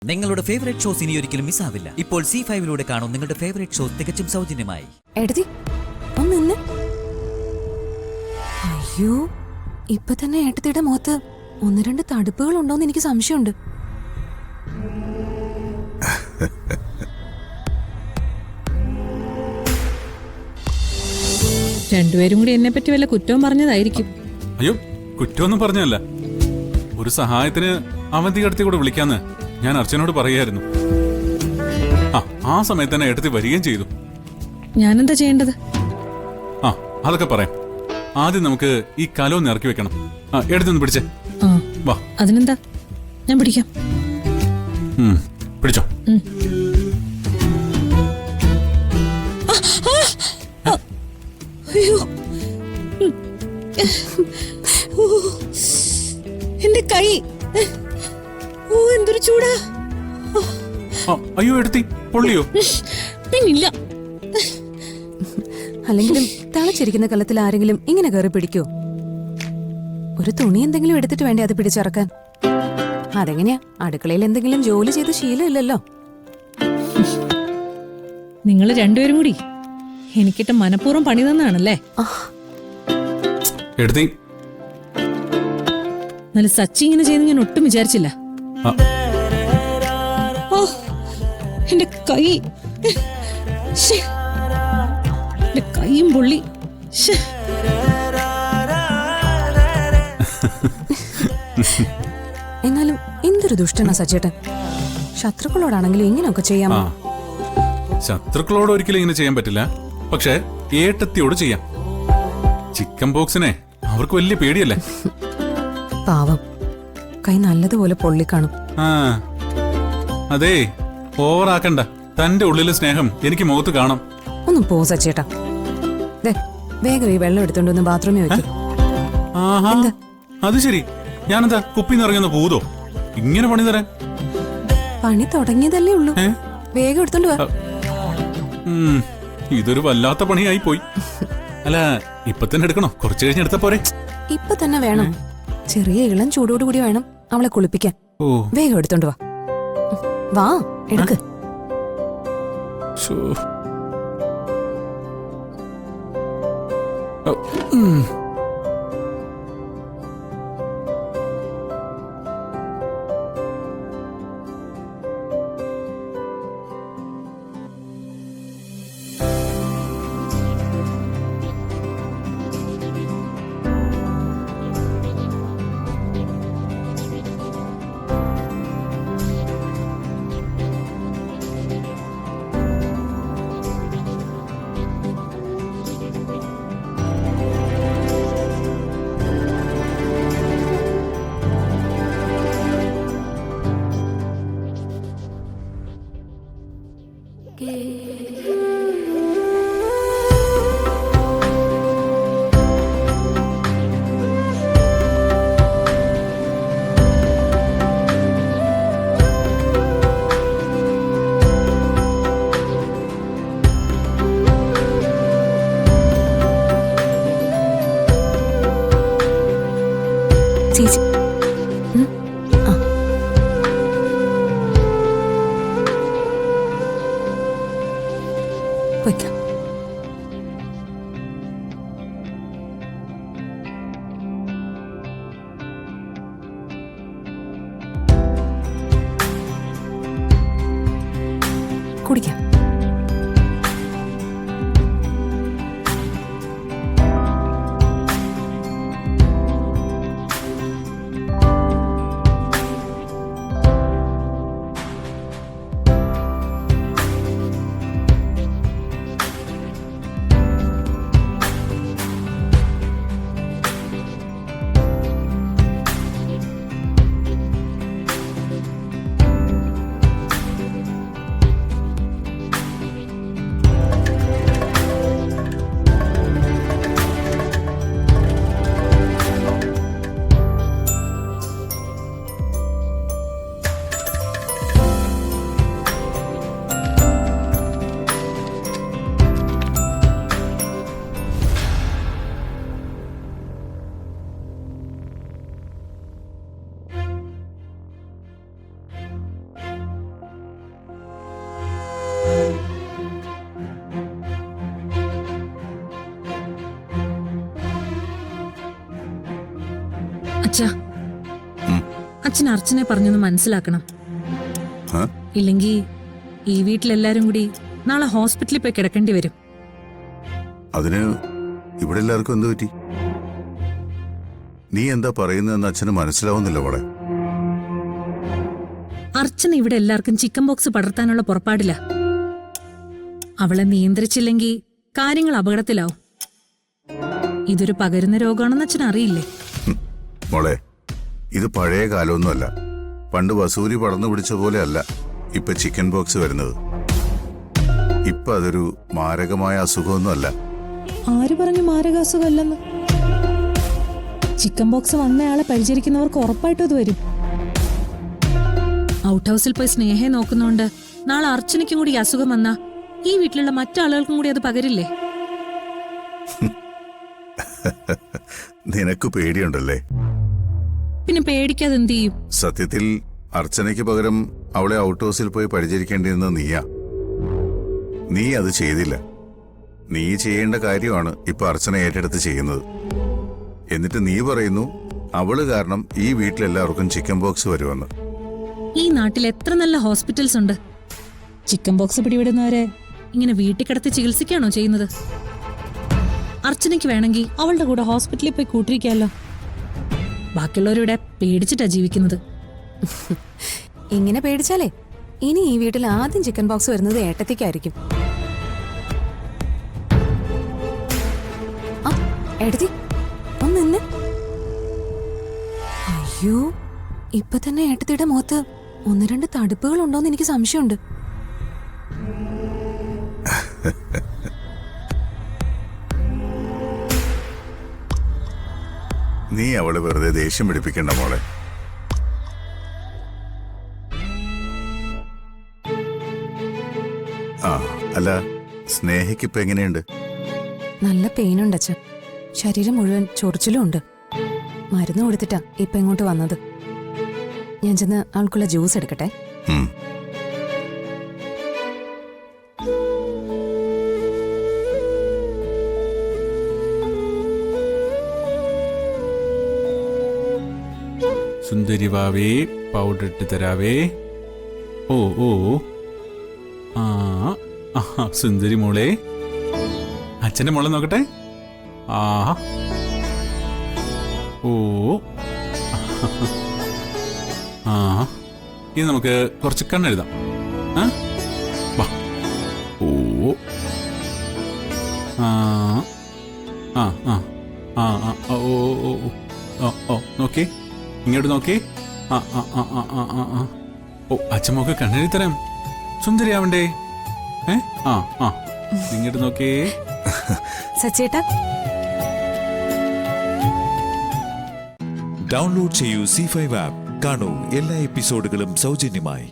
നിങ്ങളുടെ favourite shows ഇനി ഒരിക്കലും മിസ്സാവില്ല. ഇപ്പോൾ C5 കാണും നിങ്ങളുടെ ഫേവറേറ്റ് ഷോസ് തികച്ചും സൗജന്യമായി. അയ്യോ, ഇപ്പൊ തന്നെ ഏട്ടത്തിയുടെ മുഖത്ത് ഒന്ന് രണ്ട് തടുപ്പുകൾ ഉണ്ടോന്ന് എനിക്ക് സംശയമുണ്ട്. രണ്ടുപേരും കൂടി എന്നെ പറ്റി വല്ല കുറ്റവും പറഞ്ഞതായിരിക്കും. അയ്യോ, കുറ്റമൊന്നും പറഞ്ഞല്ല. ഒരു സഹായത്തിന് അവന്തി അടുത്ത് കൂടെ വിളിക്കാന്ന് ഞാൻ അർച്ചനോട് പറയായിരുന്നു. ആ സമയത്ത് തന്നെ ഏട്ടത്തി വരികയും ചെയ്തു. ഞാനെന്താ ചെയ്യേണ്ടത്? അതൊക്കെ പറയാം. ആദ്യം നമുക്ക് ഈ കലം ഇറക്കി വെക്കണം. എടുത്തൊന്ന് പിടിച്ചേ. വാ. അതിനെന്താ, ഞാൻ പിടിക്കാം. പിടിച്ചോ. എന്റെ കൈ, എന്തൊരു ചൂടാ. അയ്യോ, എടുത്തി പൊള്ളിയോ? പിന്നില്ല. അല്ലെങ്കിലും തിളച്ചിരിക്കുന്ന കലത്തിൽ ആരെങ്കിലും ഇങ്ങനെ കയറി പിടിക്കോ? ഒരു തുണി എന്തെങ്കിലും എടുത്തിട്ട് വേണ്ടേ അത് പിടിച്ചിറക്കാൻ? അതെങ്ങനെയാ? അടുക്കളയിൽ എന്തെങ്കിലും ജോലി ചെയ്ത് ശീലമില്ലല്ലോ. നിങ്ങൾ രണ്ടുപേരും കൂടി എനിക്കിട്ട് മനഃപൂർവ്വം പണി തന്നാണല്ലേ? നല്ല സച്ചി ഇങ്ങനെ ചെയ്യുന്ന ഞാൻ ഒട്ടും വിചാരിച്ചില്ല. എന്റെ കൈ, എന്റെ കൈയും പൊള്ളി. എന്നാലും എന്തൊരു ദുഷ്ടനാ സച്ചേട്ടൻ. ശത്രുക്കളോടാണെങ്കിലും ഇങ്ങനെയൊക്കെ ചെയ്യാമോ? ശത്രുക്കളോട് ഒരിക്കലും ഇങ്ങനെ ചെയ്യാൻ പറ്റില്ല. പക്ഷെ ഏട്ടത്തിയോട് ചെയ്യാം. ചിക്കൻ ബോക്സിനെ അവർക്ക് വലിയ പേടിയല്ലേ. പാവം, കൈ നല്ലതുപോലെ പൊള്ളിക്കാണും. അതേ, ഓവറാക്കണ്ട. തന്റെ ഉള്ളിലെ സ്നേഹം എനിക്ക് മുഖത്ത് കാണാം. ഒന്നും പോ സച്ചേട്ടാ. വേഗം ഈ വെള്ളം എടുത്തോണ്ട് ബാത്റൂമിൽ വെക്കും. അത് ശരി. ഞാനെന്താ കുപ്പിന്ന് ഇറങ്ങുന്ന പൂതോ ഇങ്ങനെ പണി തരാൻ? പണി തുടങ്ങിയതല്ലേ ഉള്ളൂ. വേഗം എടുത്തോണ്ട് വാ. ഇതൊരു വല്ലാത്ത പണിയായി പോയി. അല്ല, ഇപ്പൊ തന്നെ എടുക്കണോ? കുറച്ചു കഴിഞ്ഞ് എടുത്ത പോരെ? ഇപ്പൊ തന്നെ വേണം. ചെറിയ ഇളം ചൂടോടുകൂടി വേണം അവളെ കുളിപ്പിക്കാൻ. വേഗം എടുത്തോണ്ട് വാ. വാ, എടുക്ക്. ചേച്ചി, വയ്ക്കാം. കുടിക്കാം. അച്ഛാ, അച്ഛൻ അർച്ചനെ പറഞ്ഞൊന്ന് മനസ്സിലാക്കണം. ആ? ഇല്ലെങ്കിൽ ഈ വീട്ടിലെല്ലാരും കൂടി നാളെ ഹോസ്പിറ്റലിൽ പോയി കിടക്കേണ്ടി വരും. അതിന് ഇവിടെ എല്ലാവർക്കും എന്ത് പറ്റി? നീ എന്താ പറയുന്നതെന്ന് അച്ഛന് മനസ്സിലാവുന്നില്ല മോളെ. അർച്ചന ഇവിടെ എല്ലാവർക്കും ചിക്കൻ ബോക്സ് പടർത്താനുള്ള പുറപ്പാടില്ല. അവളെ നിയന്ത്രിച്ചില്ലെങ്കിൽ കാര്യങ്ങൾ അപകടത്തിലാവും. ഇതൊരു പകരുന്ന രോഗമാണെന്ന് അച്ഛൻ അറിയില്ലേ? മോളെ, ഇത് പഴയ കാലമൊന്നുമല്ല. പണ്ട് വസൂരി പടർന്നു പിടിച്ച പോലെ അല്ല ഇപ്പൊ ചിക്കൻ ബോക്സ് വരുന്നത്. ഇപ്പൊ അതൊരു മാരകമായ അസുഖമൊന്നുമല്ല. ആര് പറഞ്ഞു മാരകാസുഖമല്ലെന്ന്? ചിക്കൻ ബോക്സ് വന്നയാളെ പരിചരിക്കുന്നവർക്ക് ഉറപ്പായിട്ടും ഇത് വരും. ഔട്ട് ഹൗസിൽ പോയി സ്നേഹയെ നോക്കുന്നോണ്ട് നാളെ അർച്ചനയ്ക്കും കൂടി ഈ അസുഖം വന്നാ ഈ വീട്ടിലുള്ള മറ്റാളുകൾക്കും കൂടി അത് പകരില്ലേ? നിനക്ക് പേടിയുണ്ടല്ലേ? പിന്നെ പേടിക്കാതെ എന്ത് ചെയ്യും? സത്യത്തിൽ അർച്ചനയ്ക്ക് പകരം അവളെ ഔട്ട് ഹൗസിൽ പോയി പരിചരിക്കേണ്ടിയിരുന്നത് നീയാ. നീ അത് ചെയ്തില്ല. നീ ചെയ്യേണ്ട കാര്യമാണ് ഇപ്പൊ അർച്ചന ഏറ്റെടുത്ത് ചെയ്യുന്നത്. എന്നിട്ട് നീ പറയുന്നു അവള് കാരണം ഈ വീട്ടിലെല്ലാവർക്കും ചിക്കൻ ബോക്സ് വരുമെന്ന്. ഈ നാട്ടിൽ എത്ര നല്ല ഹോസ്പിറ്റൽസ് ഉണ്ട്. ചിക്കൻ ബോക്സ് പിടിവിടുന്നവരെ ഇങ്ങനെ വീട്ടിൽ കിടത്തി ചികിത്സിക്കാണോ ചെയ്യുന്നത്? അർച്ചനയ്ക്ക് വേണമെങ്കിൽ അവളുടെ കൂടെ ഹോസ്പിറ്റലിൽ പോയി കൂട്ടിരിക്കാമല്ലോ. ബാക്കിയുള്ളവരിവിടെ പേടിച്ചിട്ടാ ജീവിക്കുന്നത്. ഇങ്ങനെ പേടിച്ചാലേ ഇനി ഈ വീട്ടിൽ ആദ്യം ചിക്കൻ ബോക്സ് വരുന്നത് ഏട്ടത്തിക്കായിരിക്കും. ആ, ഏട്ടത്തി ഒന്ന് നിന്ന്. അയ്യോ, ഇപ്പൊ തന്നെ ഏട്ടത്തിയുടെ മുഖത്ത് 1-2 തടുപ്പുകൾ ഉണ്ടോന്ന് എനിക്ക് സംശയമുണ്ട്. നീ അവളെ വെറുതെ ദേഷ്യം പിടിപ്പിക്കണ്ട മോളെ. ആ, അല്ല, സ്നേഹയ്ക്കിപ്പോ എങ്ങനെയുണ്ട്? നല്ല പെയിനുണ്ട് അച്ഛൻ. ശരീരം മുഴുവൻ ചൊറിച്ചിലും ഉണ്ട്. മരുന്ന് കൊടുത്തിട്ടാ ഇപ്പൊ ഇങ്ങോട്ട് വന്നത്. ഞാൻ ചെന്ന് ആൾക്കുള്ള ജ്യൂസ് എടുക്കട്ടെ. ഉം. സുന്ദരി വാവേ, പൗഡർ ഇട്ട് തരാവേ. ഓ ഓ ആ ആഹാ, സുന്ദരി മോളെ. അച്ഛന്റെ മോളെ നോക്കട്ടെ. ആഹാ, ഓ ആ, ഇനി നമുക്ക് കുറച്ച് കണ്ണെഴുതാം. ആ വാ. ഓ ആ ആ ആ ആ ആ ഓ ഓ ഓ ഓ നോക്കി, ഇങ്ങോട്ട് നോക്കി. ആ ആ ആ ആ ആ ആ ആ ഓ, അച്ഛമ്മക്ക് കണ്ണെഴുതി തരാം. സുന്ദരിയാവണ്ടേ? ആ ആ ഇങ്ങോട്ട് നോക്കേ. സച്ചേട്ടാ, ഡൗൺലോഡ് ചെയ്യൂ C5 ആപ്പ്. കാണൂ എല്ലാ എപ്പിസോഡുകളും സൗജന്യമായി.